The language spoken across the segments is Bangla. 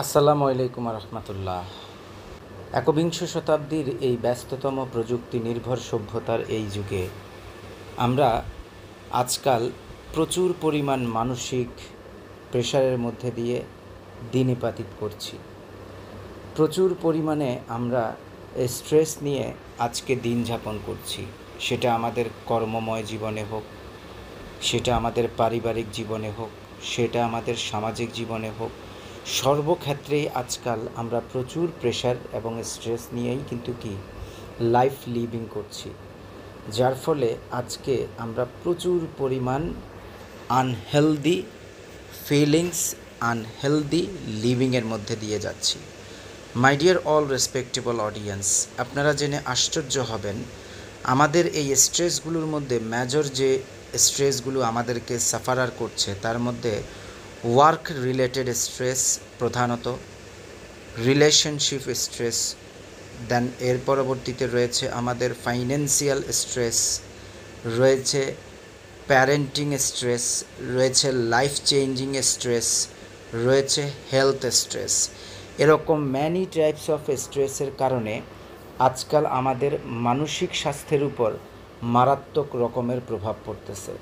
আসসালামু আলাইকুম রহমতুল্লাহ। একবিংশ শতাব্দীর এই ব্যস্ততম প্রযুক্তি নির্ভর সভ্যতার এই যুগে আমরা আজকাল প্রচুর পরিমাণ মানসিক প্রেশারের মধ্যে দিয়ে দিনপাতিত করছি। প্রচুর পরিমাণে আমরা স্ট্রেস নিয়ে আজকে দিন যাপন করছি, সেটা আমাদের কর্মময় জীবনে হোক, সেটা আমাদের পারিবারিক জীবনে হোক, সেটা আমাদের সামাজিক জীবনে হোক, সর্বক্ষেত্রেই আজকাল আমরা প্রচুর প্রেশার এবং স্ট্রেস নিয়েই কিন্তু লাইফ লিভিং করছি, যার ফলে আজকে আমরা প্রচুর পরিমাণ আনহেলদি ফিলিংস, আনহেলদি লিভিংয়ের মধ্যে দিয়ে যাচ্ছি। My dear all respectable audience, আপনারা জেনে আশ্চর্য হবেন আমাদের এই স্ট্রেসগুলোর মধ্যে মেজর যে স্ট্রেসগুলো আমাদেরকে সাফারার করছে তার মধ্যে ওয়ার্ক রিলেটেড স্ট্রেস প্রধানত, রিলেশনশিপ স্ট্রেস, দেন এর পরবর্তীতে রয়েছে আমাদের ফাইন্যান্সিয়াল স্ট্রেস, রয়েছে প্যারেন্টিং স্ট্রেস, রয়েছে লাইফ চেঞ্জিং স্ট্রেস, রয়েছে হেলথ স্ট্রেস। এরকম ম্যানি টাইপস অফ স্ট্রেসের কারণে আজকাল আমাদের মানসিক স্বাস্থ্যের উপর মারাত্মক রকমের প্রভাব পড়তেছে।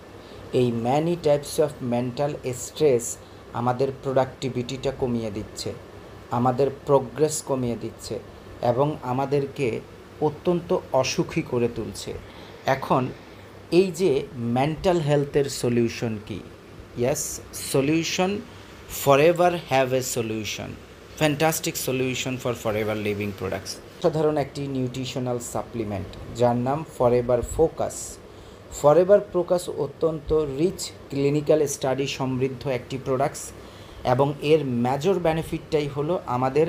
এই many types of mental stress আমাদের প্রোডাক্টিভিটিটা কমিয়ে দিচ্ছে, আমাদের প্রোগ্রেস কমিয়ে দিচ্ছে এবং আমাদেরকে অত্যন্ত অসুখী করে তুলছে। এখন এই যে মেন্টাল হেলথের সলিউশন কি? Yes, solution forever have a solution, fantastic solution for forever living products. সাধারণ একটি নিউট্রিশনাল সাপ্লিমেন্ট যার নাম ফরএভার ফোকাস। ফরএভার ফোকাস অত্যন্ত রিচ ক্লিনিক্যাল স্টাডি সমৃদ্ধ একটি প্রোডাক্টস এবং এর মেজর বেনিফিটটাই হলো আমাদের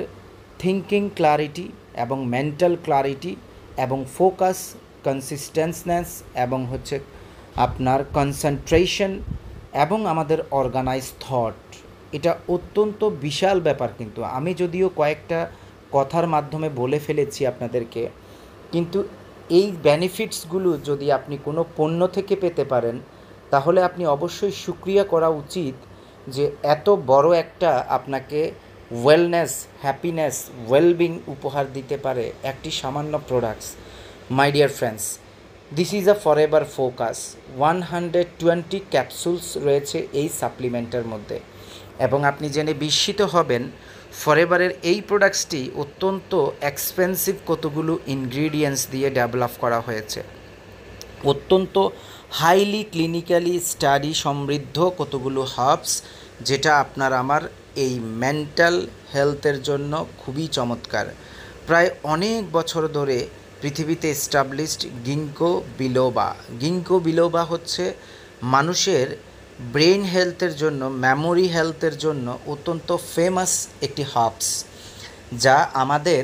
থিঙ্কিং ক্লারিটি এবং মেন্টাল ক্লারিটি এবং ফোকাস, কনসিস্টেন্সনেস এবং আপনার কনসেন্ট্রেশন এবং আমাদের অর্গানাইজ থট। এটা অত্যন্ত বিশাল ব্যাপার, কিন্তু আমি যদিও কয়েকটা কথার মাধ্যমে বলে ফেলেছি আপনাদেরকে, কিন্তু এই বেনিফিটসগুলো যদি আপনি কোনো পণ্য থেকে পেতে পারেন তাহলে আপনি অবশ্যই শুকরিয়া করা উচিত যে এত বড় একটা আপনাকে ওয়েলনেস, হ্যাপিনেস, ওয়েলবিং উপহার দিতে পারে একটি সামান্য products. My dear friends, this is a forever focus. 120 capsules রয়েছে এই সাপ্লিমেন্টের মধ্যে এবং আপনি জেনে বিস্মিত হবেন ফরএভারের এই প্রোডাক্টসটি অত্যন্ত এক্সপেন্সিভ কতগুলো ইনগ্রিডিয়েন্টস দিয়ে ডেভেলপ করা হয়েছে, অত্যন্ত হাইলি ক্লিনিক্যালি স্টাডি সমৃদ্ধ কতগুলো হার্বস, যেটা আপনার আমার এই মেন্টাল হেলথের জন্য খুবই চমৎকার। প্রায় অনেক বছর ধরে পৃথিবীতে এস্টাবলিশড গিঙ্কো বিলোবা হচ্ছে মানুষের ব্রেন হেলথের জন্য, মেমোরি হেলথের জন্য অত্যন্ত ফেমাস একটি হার্বস, যা আমাদের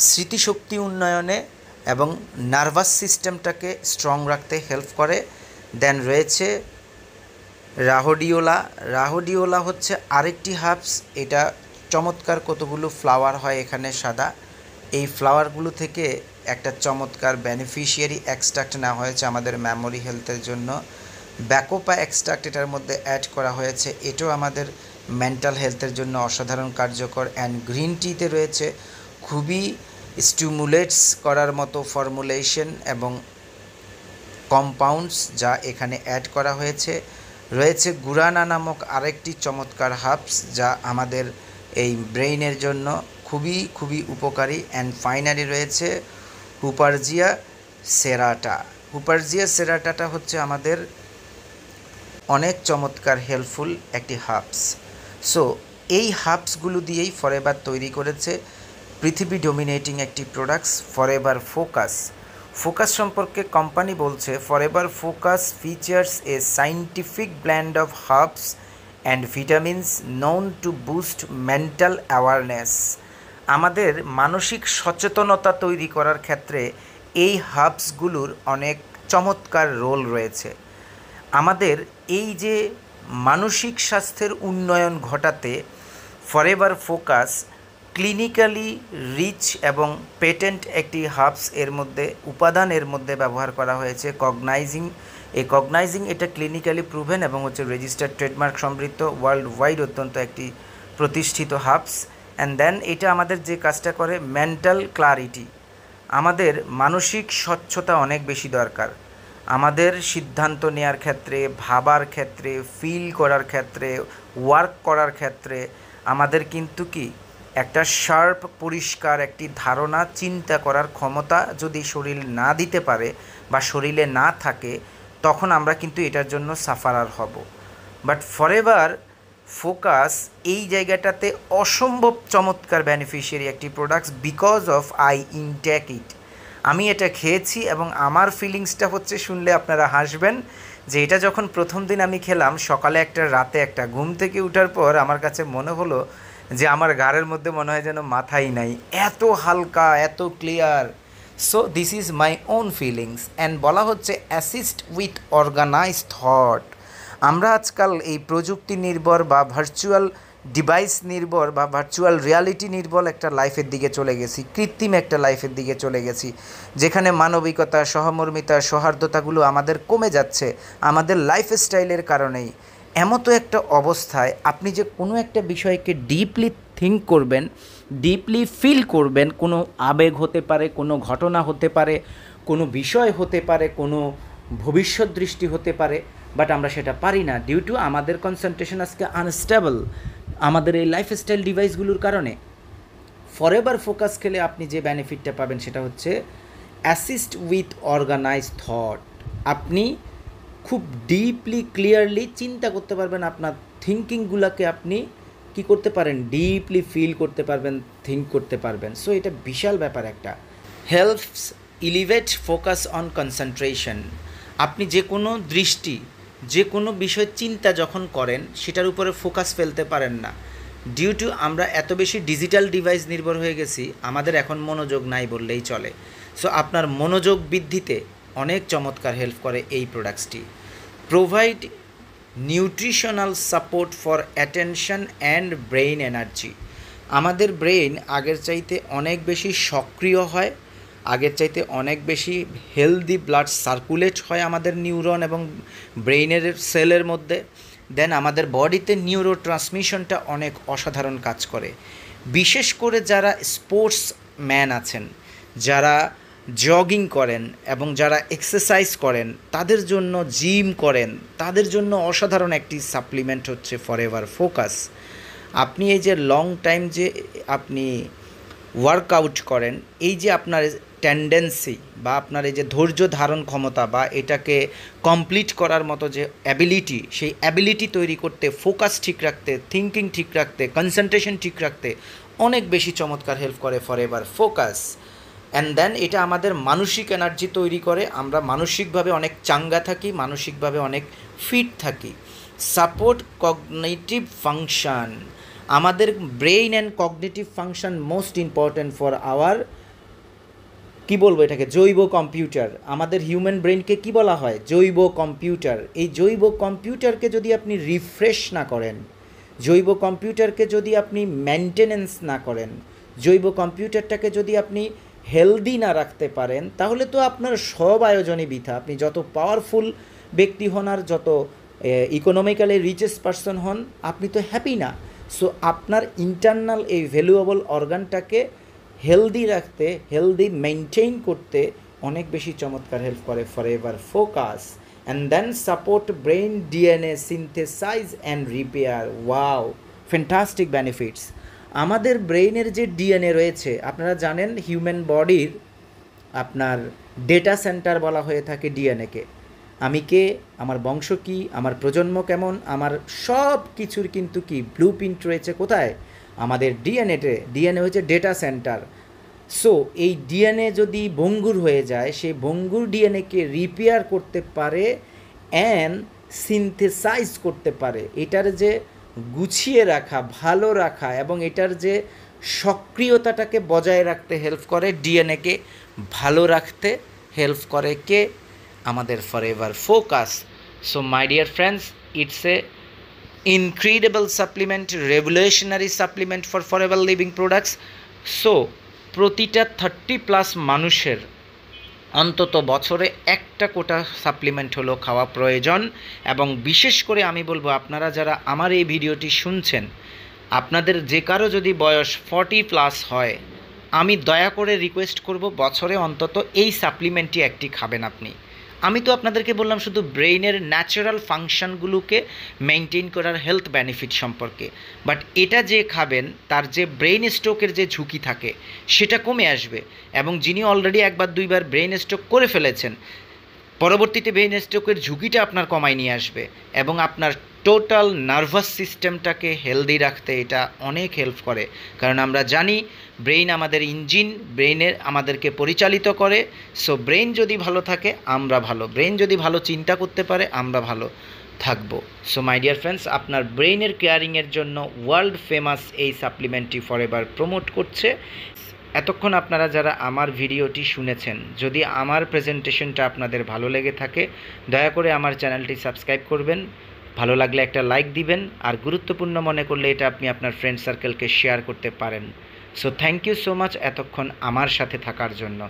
স্মৃতিশক্তি উন্নয়নে এবং নার্ভাস সিস্টেমটাকে স্ট্রং রাখতে হেল্প করে। দেন রয়েছে রাহোডিওলা হচ্ছে আরেকটি হার্বস। এটা চমৎকার কতগুলো ফ্লাওয়ার হয় এখানে সাদা, এই ফ্লাওয়ারগুলো থেকে একটা চমৎকার বেনিফিশিয়ারি এক্সট্রাক্ট নেওয়া হয়েছে আমাদের মেমোরি হেলথের জন্য। ব্যাকোপা এক্সট্রাক্ট এটার মধ্যে অ্যাড করা হয়েছে, এটাও আমাদের মেন্টাল হেলথের জন্য অসাধারণ কার্যকর। অ্যান্ড গ্রিন টিতে রয়েছে খুবই স্টিমুলেটস করার মতো ফর্মুলেশন এবং কম্পাউন্ডস যা এখানে অ্যাড করা হয়েছে। রয়েছে গুরানা নামক আরেকটি চমৎকার হার্বস যা আমাদের এই ব্রেইনের জন্য খুবই খুবই উপকারী। অ্যান্ড ফাইনালি রয়েছে হুপারজিয়া সেরাটাটা হচ্ছে আমাদের অনেক চমৎকার হেল্পফুল একটি হার্বস। সো এই হার্বসগুলো দিয়েই ফরএভার তৈরি করেছে পৃথিবী ডোমিনেটিং একটি প্রোডাক্টস ফরএভার ফোকাস। ফোকাস সম্পর্কে কোম্পানি বলছে, forever focus features a scientific blend of herbs and vitamins known to boost mental awareness. আমাদের মানসিক সচেতনতা তৈরি করার ক্ষেত্রে এই হার্বসগুলোর অনেক চমৎকার রোল রয়েছে। আমাদের এই যে মানসিক স্বাস্থ্যের উন্নয়ন ঘটাতে ফরএভার ফোকাস ক্লিনিক্যালি রিচ এবং পেটেন্ট একটি হার্বস এর মধ্যে উপাদানের মধ্যে ব্যবহার করা হয়েছে কগনাইজিং। এটা ক্লিনিক্যালি প্রুভেন এবং রেজিস্টার্ড ট্রেডমার্ক সমৃদ্ধ ওয়ার্ল্ড ওয়াইড অত্যন্ত একটি প্রতিষ্ঠিত হার্বস। অ্যান্ড দেন এটা আমাদের যে কাজটা করে মেন্টাল ক্লারিটি, আমাদের মানসিক স্বচ্ছতা অনেক বেশি দরকার। আমাদের সিদ্ধান্ত নেওয়ার ক্ষেত্রে, ভাবার ক্ষেত্রে, ফিল করার ক্ষেত্রে, ওয়ার্ক করার ক্ষেত্রে আমাদের কিন্তু কি একটা শার্প পরিষ্কার একটি ধারণা, চিন্তা করার ক্ষমতা যদি শরীর না দিতে পারে বা শরীরে না থাকে, তখন আমরা কিন্তু এটার জন্য সাফারার হব। বাট ফরএভার ফোকাস এই জায়গাটাতে অসম্ভব চমৎকার বেনিফিশিয়ারি একটি products, because of I intake it. আমি এটা খেয়েছি এবং আমার ফিলিংসটা হচ্ছে, শুনলে আপনারা হাসবেন, যে এটা যখন প্রথম দিন আমি খেলাম, সকালে একটা রাতে একটা, ঘুম থেকে ওঠার পর আমার কাছে মনে হলো যে আমার গাড়ের মধ্যে মনে হয় যেন মাথাই নাই, এত হালকা, এত clear. So this is my own feelings. And বলা হচ্ছে অ্যাসিস্ট উইথ অর্গানাইজ থট। আমরা আজকাল এই প্রযুক্তি নির্ভর বা ভার্চুয়াল ডিভাইস নির্ভর বা ভার্চুয়াল রিয়ালিটি নির্ভর একটা লাইফের দিকে চলে গেছি, কৃত্রিম একটা লাইফের দিকে চলে গেছি, যেখানে মানবিকতা, সহমর্মিতা, সৌহার্দ্যতাগুলো আমাদের কমে যাচ্ছে আমাদের লাইফস্টাইলের কারণেই। এমতো একটা অবস্থায় আপনি যে কোনো একটা বিষয়কে ডিপলি থিঙ্ক করবেন, ডিপলি ফিল করবেন, কোনো আবেগ হতে পারে, কোনো ঘটনা হতে পারে, কোনো বিষয় হতে পারে, কোনো ভবিষ্যৎ দৃষ্টি হতে পারে, বাট আমরা সেটা পারি না ডিউ টু আমাদের কনসেন্ট্রেশন আজকে আনস্টেবল আমাদের এই লাইফস্টাইল ডিভাইসগুলোর কারণে। ফরএভার ফোকাস খেলে আপনি যে বেনিফিটটা পাবেন সেটা হচ্ছে অ্যাসিস্ট উইথ অর্গানাইজ থট। আপনি খুব ডিপলি ক্লিয়ারলি চিন্তা করতে পারবেন, আপনার থিঙ্কিংগুলোকে আপনি কি করতে পারেন, ডিপলি ফিল করতে পারবেন, থিঙ্ক করতে পারবেন। সো এটা বিশাল ব্যাপার একটা। Helps elevate focus on concentration. আপনি যে কোনো দৃষ্টি, যে কোনো বিষয় চিন্তা যখন করেন, সেটার উপরে ফোকাস ফেলতে পারেন না ডিউ টু আমরা এত বেশি ডিজিটাল ডিভাইস নির্ভর হয়ে গেছি, আমাদের এখন মনোযোগ নাই বললেই চলে। সো আপনার মনোযোগ বৃদ্ধিতে অনেক চমৎকার হেল্প করে এই প্রোডাক্টসটি। Provide nutritional support for attention and brain energy. আমাদের ব্রেইন আগের চাইতে অনেক বেশি সক্রিয় হয়, আগের চাইতে অনেক বেশি হেলদি ব্লাড সার্কুলেট হয় আমাদের নিউরন এবং ব্রেইনের সেলের মধ্যে। দেন আমাদের বডিতে নিউরো ট্রান্সমিশনটা অনেক অসাধারণ কাজ করে। বিশেষ করে যারা স্পোর্টস ম্যান আছেন, যারা জগিং করেন এবং যারা এক্সারসাইজ করেন, তাদের জন্য, জিম করেন, তাদের জন্য অসাধারণ একটি সাপ্লিমেন্ট হচ্ছে ফরএভার ফোকাস। আপনি এই যে লং টাইম যে আপনি ওয়ার্কআউট করেন, এই যে আপনার টেন্ডেন্সি বা আপনার এই যে ধৈর্য ধারণ ক্ষমতা বা এটাকে কমপ্লিট করার মতো যে অ্যাবিলিটি, সেই অ্যাবিলিটি তৈরি করতে, ফোকাস ঠিক রাখতে, থিঙ্কিং ঠিক রাখতে, কনসেন্ট্রেশন ঠিক রাখতে অনেক বেশি চমৎকার হেল্প করে ফরএভার ফোকাস। অ্যান্ড দেন এটা আমাদের মানসিক এনার্জি তৈরি করে, আমরা মানসিকভাবে অনেক চাঙ্গা থাকি, মানসিকভাবে অনেক ফিট থাকি। Support cognitive function. আমাদের brain and cognitive function most important for our, কী বলবো এটাকে, জৈব কম্পিউটার। আমাদের হিউম্যান ব্রেনকে কি বলা হয়, জৈব কম্পিউটার। এই জৈব কম্পিউটারকে যদি আপনি রিফ্রেশ না করেন, জৈব কম্পিউটারকে যদি আপনি মেনটেনেন্স না করেন, জৈব কম্পিউটারটাকে যদি আপনি হেলদি না রাখতে পারেন, তাহলে তো আপনার সব আয়োজনই বৃথা। আপনি যত পাওয়ারফুল ব্যক্তি হন আর যত ইকোনমিক্যালি রিচেস্ট পারসন হন, আপনি তো হ্যাপি না। সো আপনার ইন্টারনাল এই ভ্যালুয়েবল অর্গানটাকে হেলদি রাখতে, হেলদি মেনটেইন করতে অনেক বেশি চমৎকার হেল্প করে forever focus. And then support brain DNA synthesise and repair. Wow, fantastic benefits. আমাদের ব্রেইনের যে ডিএনএ রয়েছে, আপনারা জানেন হিউম্যান বডির আপনার ডেটা সেন্টার বলা হয়ে থাকে ডিএনএকে। আমি কে, আমার বংশ কী, আমার প্রজন্ম কেমন, আমার সব কিছুর কিন্তু কি ব্লু প্রিন্ট রয়েছে কোথায়, আমাদের ডিএনএতে। ডিএনএ হচ্ছে ডেটা সেন্টার। সো এই ডিএনএ যদি ভঙ্গুর হয়ে যায়, সেই ভঙ্গুর ডিএনএকে রিপেয়ার করতে পারে অ্যান্ড সিনথেসাইজ করতে পারে। এটার যে গুছিয়ে রাখা, ভালো রাখা এবং এটার যে সক্রিয়তাটাকে বজায় রাখতে হেল্প করে, ডিএনএকে ভালো রাখতে হেল্প করে কে, আমাদের forever focus. So my dear friends, it's a incredible supplement, revolutionary supplement for forever living products. So প্রতিটা 30+ মানুষের অন্তত বছরে একটা কোটা সাপ্লিমেন্ট হলো খাওয়া প্রয়োজন। এবং বিশেষ করে আমি বলবো, আপনারা যারা আমার এই ভিডিওটি শুনছেন, আপনাদের যে কারো যদি বয়স 40+ হয়, আমি দয়া করে রিকোয়েস্ট করব বছরে অন্তত এই সাপ্লিমেন্টটি একটি খাবেন আপনি। আমি তো আপনাদেরকে বললাম শুধু ব্রেইনের ন্যাচারাল ফাংশনগুলোকে মেনটেন করার হেলথ বেনিফিট সম্পর্কে, বাট এটা যে খাবেন তার যে ব্রেইন স্ট্রোকের যে ঝুঁকি থাকে সেটা কমে আসবে। এবং যিনি অলরেডি একবার দুইবার ব্রেইন স্ট্রোক করে ফেলেছেন, পরবর্তীতে ব্রেইন স্ট্রোকের ঝুঁকিটা আপনার কমায় নিয়ে আসবে এবং আপনার টোটাল নার্ভাস সিস্টেমটাকে হেলদি রাখতে এটা অনেক হেল্প করে। কারণ আমরা জানি ব্রেইন আমাদের ইঞ্জিন, ব্রেইনের আমাদেরকে পরিচালিত করে। সো ব্রেইন যদি ভালো থাকে আমরা ভালো, ব্রেইন যদি ভালো চিন্তা করতে পারে আমরা ভালো থাকবো। সো মাই ডিয়ার ফ্রেন্ডস, আপনার ব্রেইনের কেয়ারিংয়ের জন্য ওয়ার্ল্ড ফেমাস এই সাপ্লিমেন্টটি ফরএভার প্রমোট করছে। এতক্ষণ আপনারা যারা আমার ভিডিওটি শুনেছেন, যদি আমার প্রেজেন্টেশনটা আপনাদের ভালো লেগে থাকে দয়া করে আমার চ্যানেলটি সাবস্ক্রাইব করবেন, ভালো লাগলে একটা লাইক দিবেন, আর গুরুত্বপূর্ণ মনে করলে এটা আপনি আপনার ফ্রেন্ড সার্কেলকে শেয়ার করতে পারেন। So thank you so much এতক্ষণ আমার সাথে থাকার জন্য।